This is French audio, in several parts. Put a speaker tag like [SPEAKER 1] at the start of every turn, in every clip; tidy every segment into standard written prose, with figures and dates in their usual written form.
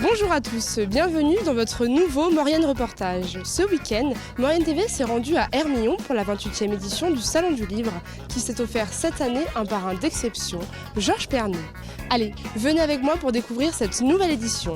[SPEAKER 1] Bonjour à tous, bienvenue dans votre nouveau Maurienne Reportage. Ce week-end, Maurienne TV s'est rendue à Hermillon pour la 28e édition du Salon du Livre qui s'est offert cette année un parrain d'exception, Georges Pernou. Allez, venez avec moi pour découvrir cette nouvelle édition.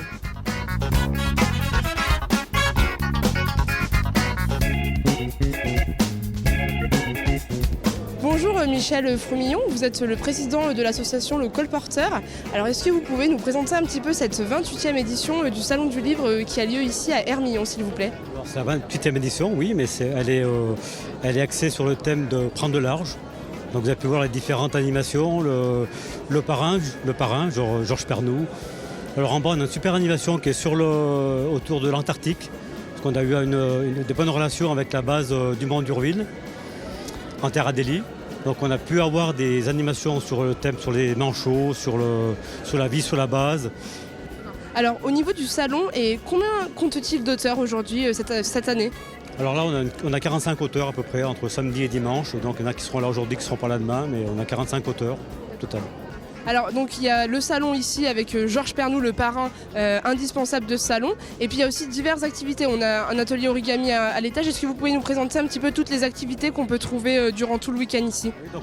[SPEAKER 1] Bonjour Michel Froumillon, vous êtes le président de l'association Le Colporteur. Alors est-ce que vous pouvez nous présenter un petit peu cette 28e édition du Salon du Livre qui a lieu ici à Hermillon, s'il vous plaît?
[SPEAKER 2] Alors, c'est la 28e édition, oui, mais elle est axée sur le thème de prendre de large. Donc vous avez pu voir les différentes animations, le parrain, Georges Pernou. Alors en bas, on a une super animation qui est autour de l'Antarctique, parce qu'on a eu des bonnes relations avec la base du Mont d'Urville, en Terre Adélie. Donc on a pu avoir des animations sur le thème, sur les manchots, sur la vie sur la base.
[SPEAKER 1] Alors au niveau du salon, et combien compte-t-il d'auteurs aujourd'hui cette année?
[SPEAKER 2] Alors là on a 45 auteurs à peu près entre samedi et dimanche. Donc il y en a qui seront là aujourd'hui, qui ne seront pas là demain, mais on a 45 auteurs au total.
[SPEAKER 1] Alors donc il y a le salon ici avec Georges Pernou, le parrain indispensable de ce salon. Et puis il y a aussi diverses activités. On a un atelier origami à l'étage. Est-ce que vous pouvez nous présenter un petit peu toutes les activités qu'on peut trouver durant tout le week-end ici?
[SPEAKER 2] Donc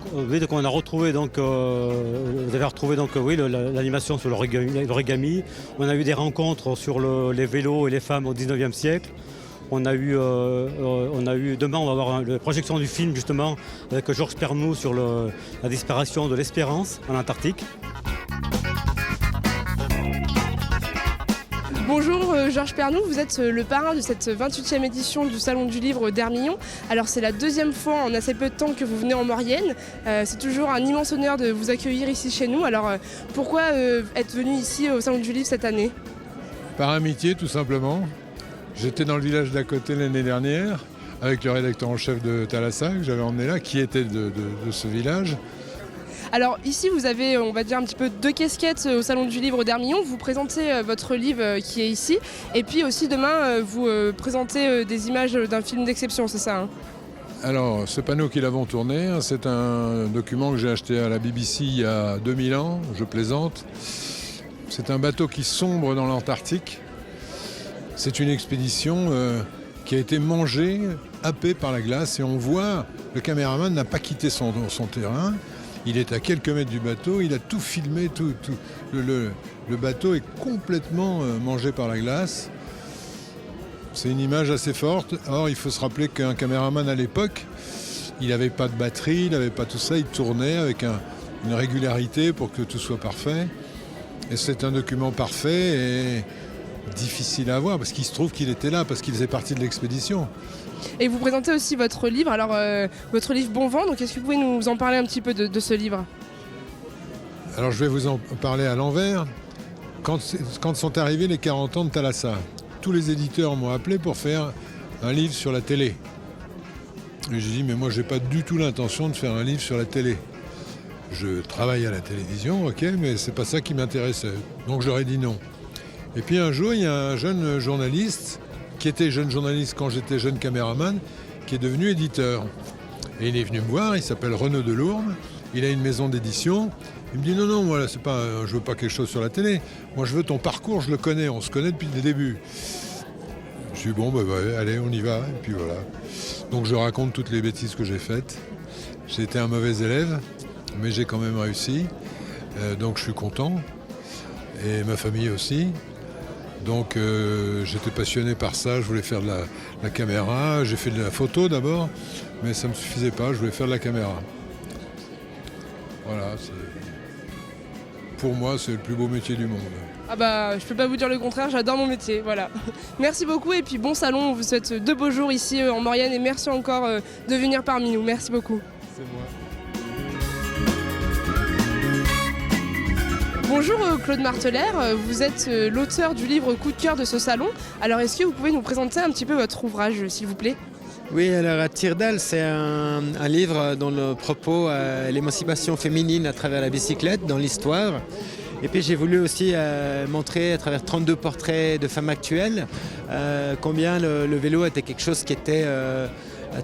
[SPEAKER 2] on a retrouvé vous avez retrouvé l'animation sur l'origami. On a eu des rencontres sur les vélos et les femmes au 19e siècle. Demain on va avoir la projection du film justement avec Georges Pernou sur la disparition de l'Espérance en Antarctique.
[SPEAKER 1] Bonjour Georges Pernou, vous êtes le parrain de cette 28e édition du Salon du Livre d'Hermillon. Alors c'est la deuxième fois en assez peu de temps que vous venez en Maurienne. C'est toujours un immense honneur de vous accueillir ici chez nous. Alors pourquoi être venu ici au Salon du Livre cette année?
[SPEAKER 3] Par amitié tout simplement. J'étais dans le village d'à côté l'année dernière avec le rédacteur en chef de Thalassa que j'avais emmené là, qui était de ce village.
[SPEAKER 1] Alors ici vous avez, on va dire un petit peu deux casquettes au Salon du Livre d'Hermillon. Vous présentez votre livre qui est ici et puis aussi demain vous présentez des images d'un film d'exception, c'est ça hein?
[SPEAKER 3] Alors c'est pas nous qui l'avons tourné, hein, c'est un document que j'ai acheté à la BBC il y a 2000 ans, je plaisante. C'est un bateau qui sombre dans l'Antarctique. C'est une expédition qui a été mangée, happée par la glace et on voit, le caméraman n'a pas quitté son terrain. Il est à quelques mètres du bateau, il a tout filmé, le bateau est complètement mangé par la glace. C'est une image assez forte. Or, il faut se rappeler qu'un caméraman à l'époque, il n'avait pas de batterie, il n'avait pas tout ça, il tournait avec une régularité pour que tout soit parfait. Et c'est un document parfait et difficile à voir parce qu'il se trouve qu'il était là, parce qu'il faisait partie de l'expédition.
[SPEAKER 1] Et vous présentez aussi votre livre, alors votre livre Bon Vent, donc est-ce que vous pouvez nous en parler un petit peu de ce livre?
[SPEAKER 3] Alors je vais vous en parler à l'envers. Quand sont arrivés les 40 ans de Thalassa, tous les éditeurs m'ont appelé pour faire un livre sur la télé. Et j'ai dit mais moi j'ai pas du tout l'intention de faire un livre sur la télé. Je travaille à la télévision, ok, mais c'est pas ça qui m'intéressait. Donc j'aurais dit non. Et puis un jour, il y a un jeune journaliste, qui était jeune journaliste quand j'étais jeune caméraman, qui est devenu éditeur. Et il est venu me voir, il s'appelle Renaud Delourme, il a une maison d'édition. Il me dit non, moi, là, je veux pas quelque chose sur la télé. Moi, je veux ton parcours, je le connais, on se connaît depuis le début. Je dis bon, allez, on y va. Et puis voilà. Donc je raconte toutes les bêtises que j'ai faites. J'ai été un mauvais élève, mais j'ai quand même réussi. Donc je suis content. Et ma famille aussi. Donc j'étais passionné par ça, je voulais faire de la caméra, j'ai fait de la photo d'abord, mais ça ne me suffisait pas, je voulais faire de la caméra. Voilà, pour moi c'est le plus beau métier du monde.
[SPEAKER 1] Ah bah je peux pas vous dire le contraire, j'adore mon métier, voilà. Merci beaucoup et puis bon salon, on vous souhaite de beaux jours ici en Maurienne et merci encore de venir parmi nous, merci beaucoup.
[SPEAKER 3] C'est moi.
[SPEAKER 1] Bonjour Claude Marteller, vous êtes l'auteur du livre Coup de cœur de ce salon. Alors est-ce que vous pouvez nous présenter un petit peu votre ouvrage s'il vous plaît?
[SPEAKER 4] Oui, alors à Tire-Dalle, c'est un livre dont le propos est l'émancipation féminine à travers la bicyclette dans l'histoire. Et puis j'ai voulu aussi montrer à travers 32 portraits de femmes actuelles combien le vélo était quelque chose qui était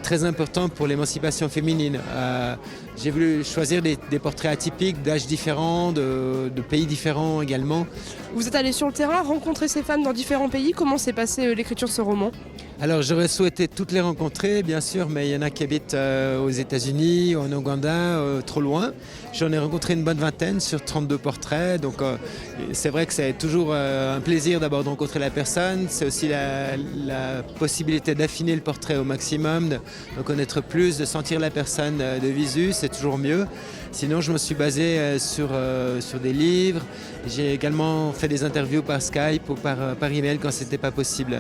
[SPEAKER 4] très important pour l'émancipation féminine. J'ai voulu choisir des portraits atypiques, d'âges différents, de pays différents également.
[SPEAKER 1] Vous êtes allé sur le terrain, rencontrer ces femmes dans différents pays. Comment s'est passée l'écriture de ce roman ?
[SPEAKER 4] Alors j'aurais souhaité toutes les rencontrer, bien sûr, mais il y en a qui habitent aux États-Unis, en Ouganda, trop loin. J'en ai rencontré une bonne vingtaine sur 32 portraits, donc c'est vrai que c'est toujours un plaisir d'abord de rencontrer la personne. C'est aussi la possibilité d'affiner le portrait au maximum, de connaître plus, de sentir la personne de visu, c'est toujours mieux. Sinon, je me suis basé sur des livres. J'ai également fait des interviews par Skype ou par email quand c'était pas possible.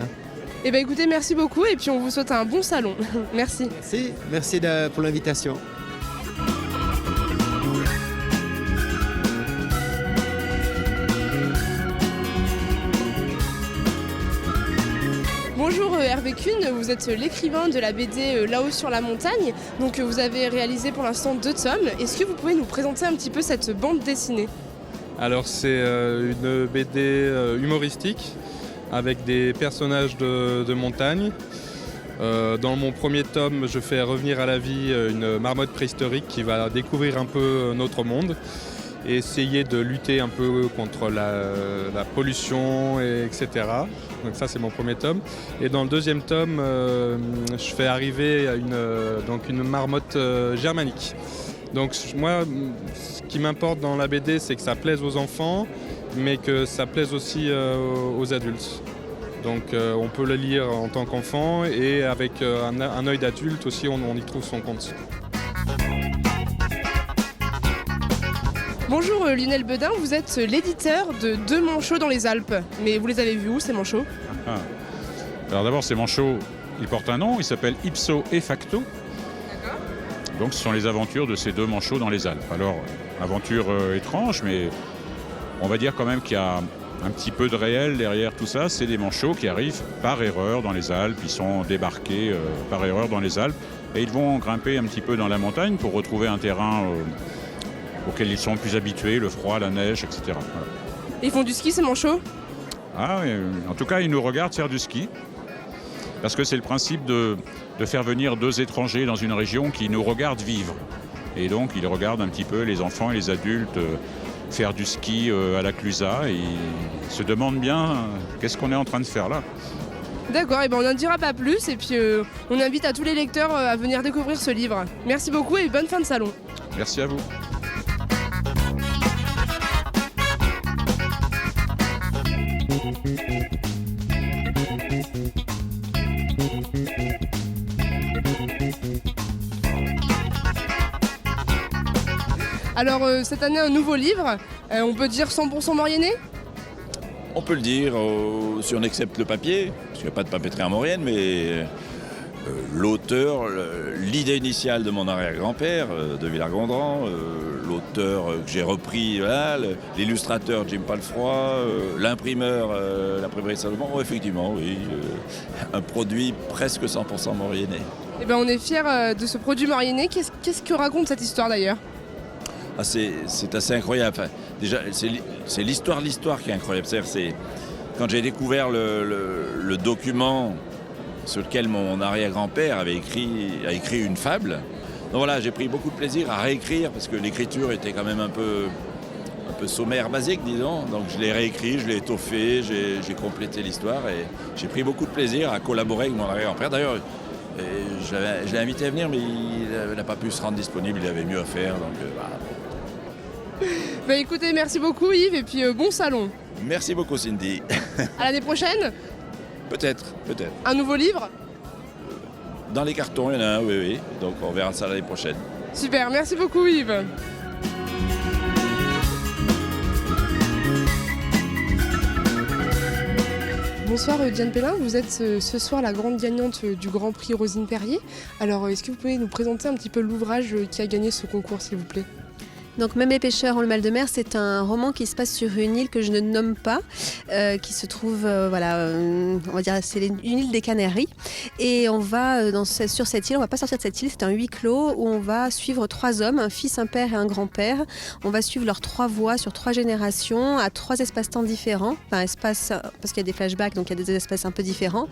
[SPEAKER 1] Eh bien écoutez, merci beaucoup et puis on vous souhaite un bon salon. Merci.
[SPEAKER 4] Merci pour l'invitation.
[SPEAKER 1] Bonjour Hervé Kuhn, vous êtes l'écrivain de la BD Là-haut sur la montagne. Donc vous avez réalisé pour l'instant 2 tomes. Est-ce que vous pouvez nous présenter un petit peu cette bande dessinée ?
[SPEAKER 5] Alors c'est une BD humoristique avec des personnages de montagne. Dans mon premier tome, je fais revenir à la vie une marmotte préhistorique qui va découvrir un peu notre monde et essayer de lutter un peu contre la pollution, etc. Donc ça, c'est mon premier tome. Et dans le deuxième tome, je fais arriver une marmotte germanique. Donc moi, ce qui m'importe dans la BD, c'est que ça plaise aux enfants, mais que ça plaise aussi aux adultes. Donc on peut le lire en tant qu'enfant et avec un œil d'adulte aussi, on y trouve son compte.
[SPEAKER 1] Bonjour Lionel Bedin, vous êtes l'éditeur de 2 manchots dans les Alpes. Mais vous les avez vus où ces manchots ?
[SPEAKER 6] Alors d'abord, ces manchots, ils portent un nom, ils s'appellent Ipso et Facto.
[SPEAKER 1] D'accord.
[SPEAKER 6] Donc ce sont les aventures de ces 2 manchots dans les Alpes. Alors, aventure étrange, mais on va dire quand même qu'il y a un petit peu de réel derrière tout ça. C'est des manchots qui arrivent par erreur dans les Alpes. Ils sont débarqués par erreur dans les Alpes et ils vont grimper un petit peu dans la montagne pour retrouver un terrain auquel ils sont plus habitués, le froid, la neige, etc. Voilà.
[SPEAKER 1] Ils font du ski ces manchots ?
[SPEAKER 6] En tout cas, ils nous regardent faire du ski. Parce que c'est le principe de faire venir 2 étrangers dans une région qui nous regardent vivre. Et donc, ils regardent un petit peu les enfants et les adultes faire du ski à la Clusaz. Et ils se demandent bien qu'est-ce qu'on est en train de faire là.
[SPEAKER 1] D'accord, et ben on n'en dira pas plus. Et puis on invite à tous les lecteurs à venir découvrir ce livre. Merci beaucoup et bonne fin de salon.
[SPEAKER 6] Merci à vous.
[SPEAKER 1] Alors cette année un nouveau livre, on peut dire 100% Mauriennais ?
[SPEAKER 7] On peut le dire, si on accepte le papier, parce qu'il n'y a pas de papeterie en Maurienne, mais l'auteur, l'idée initiale de mon arrière-grand-père, de Villard-Gondran, l'auteur que j'ai repris, voilà, l'illustrateur Jim Palfroy, l'imprimeur, l'imprimerie Salomon, effectivement, oui, un produit presque 100% mauriennais.
[SPEAKER 1] Eh ben on est fiers de ce produit mauriennais. Qu'est-ce que raconte cette histoire d'ailleurs ?
[SPEAKER 7] C'est assez incroyable. Enfin, déjà, c'est l'histoire qui est incroyable. C'est quand j'ai découvert le document sur lequel mon arrière-grand-père avait écrit une fable. Donc voilà, j'ai pris beaucoup de plaisir à réécrire parce que l'écriture était quand même un peu sommaire, basique, disons. Donc je l'ai réécrit, je l'ai étoffé, j'ai complété l'histoire et j'ai pris beaucoup de plaisir à collaborer avec mon arrière-grand-père. D'ailleurs, je l'ai invité à venir, mais il n'a pas pu se rendre disponible, il avait mieux à faire. Donc,
[SPEAKER 1] Bah écoutez, merci beaucoup Yves et puis bon salon.
[SPEAKER 7] Merci beaucoup Cindy.
[SPEAKER 1] À l'année prochaine.
[SPEAKER 7] Peut-être.
[SPEAKER 1] Un nouveau livre ?
[SPEAKER 7] Dans les cartons, il y en a un, oui. Donc on verra ça l'année prochaine.
[SPEAKER 1] Super, merci beaucoup Yves. Bonsoir Diane Pellin, vous êtes ce soir la grande gagnante du Grand Prix Rosine Perrier. Alors est-ce que vous pouvez nous présenter un petit peu l'ouvrage qui a gagné ce concours s'il vous plaît ?
[SPEAKER 8] Donc Même les pêcheurs ont le mal de mer, c'est un roman qui se passe sur une île que je ne nomme pas, qui se trouve, on va dire, c'est une île des Canaries. Et on va sur cette île, on va pas sortir de cette île, c'est un huis clos où on va suivre 3 hommes, un fils, un père et un grand-père. On va suivre leurs 3 voies sur 3 générations, à 3 espaces-temps différents. Enfin, parce qu'il y a des flashbacks, donc il y a des espaces un peu différents.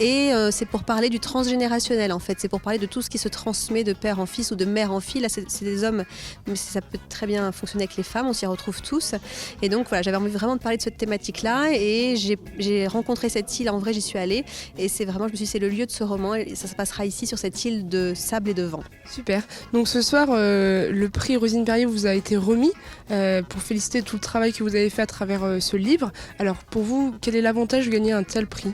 [SPEAKER 8] Et c'est pour parler du transgénérationnel, en fait. C'est pour parler de tout ce qui se transmet de père en fils ou de mère en fille. Là, c'est des hommes, mais ça peut très bien fonctionner avec les femmes, on s'y retrouve tous. Et donc voilà, j'avais envie vraiment de parler de cette thématique-là et j'ai rencontré cette île, en vrai j'y suis allée et c'est vraiment, je me suis dit c'est le lieu de ce roman et ça se passera ici sur cette île de sable et de vent.
[SPEAKER 1] Super. Donc ce soir, le prix Rosine Perrier vous a été remis pour féliciter tout le travail que vous avez fait à travers ce livre. Alors pour vous, quel est l'avantage de gagner un tel prix ?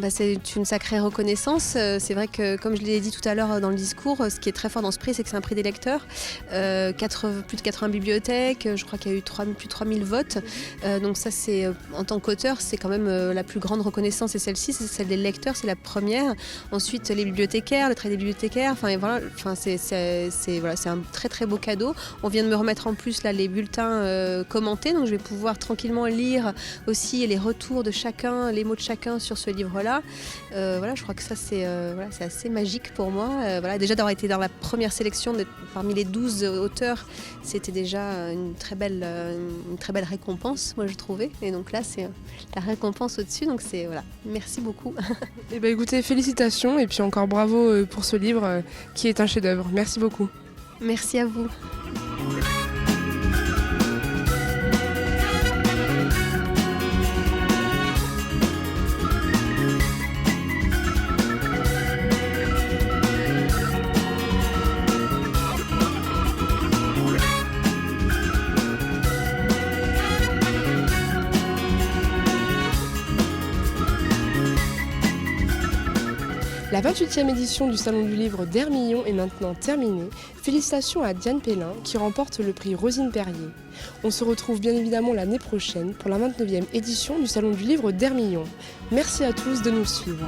[SPEAKER 8] C'est une sacrée reconnaissance. C'est vrai que, comme je l'ai dit tout à l'heure dans le discours, ce qui est très fort dans ce prix, c'est que c'est un prix des lecteurs. Plus de 80 bibliothèques, je crois qu'il y a eu plus de 3000 votes. Donc ça, c'est, en tant qu'auteur, c'est quand même la plus grande reconnaissance. C'est celle-ci, c'est celle des lecteurs, c'est la première. Ensuite, les bibliothécaires, le travail des bibliothécaires. C'est un très très beau cadeau. On vient de me remettre en plus là, les bulletins commentés, donc je vais pouvoir tranquillement lire aussi les retours de chacun, les mots de chacun sur ce livre-là. Je crois que ça c'est assez magique pour moi. Déjà d'avoir été dans la première sélection parmi les 12 auteurs, c'était déjà une très belle récompense, moi je trouvais. Et donc là c'est la récompense au-dessus, donc merci beaucoup.
[SPEAKER 1] Et écoutez, félicitations et puis encore bravo pour ce livre qui est un chef-d'œuvre. Merci beaucoup.
[SPEAKER 8] Merci à vous.
[SPEAKER 1] La 28e édition du Salon du Livre d'Hermillon est maintenant terminée. Félicitations à Diane Pellin qui remporte le prix Rosine Perrier. On se retrouve bien évidemment l'année prochaine pour la 29e édition du Salon du Livre d'Hermillon. Merci à tous de nous suivre.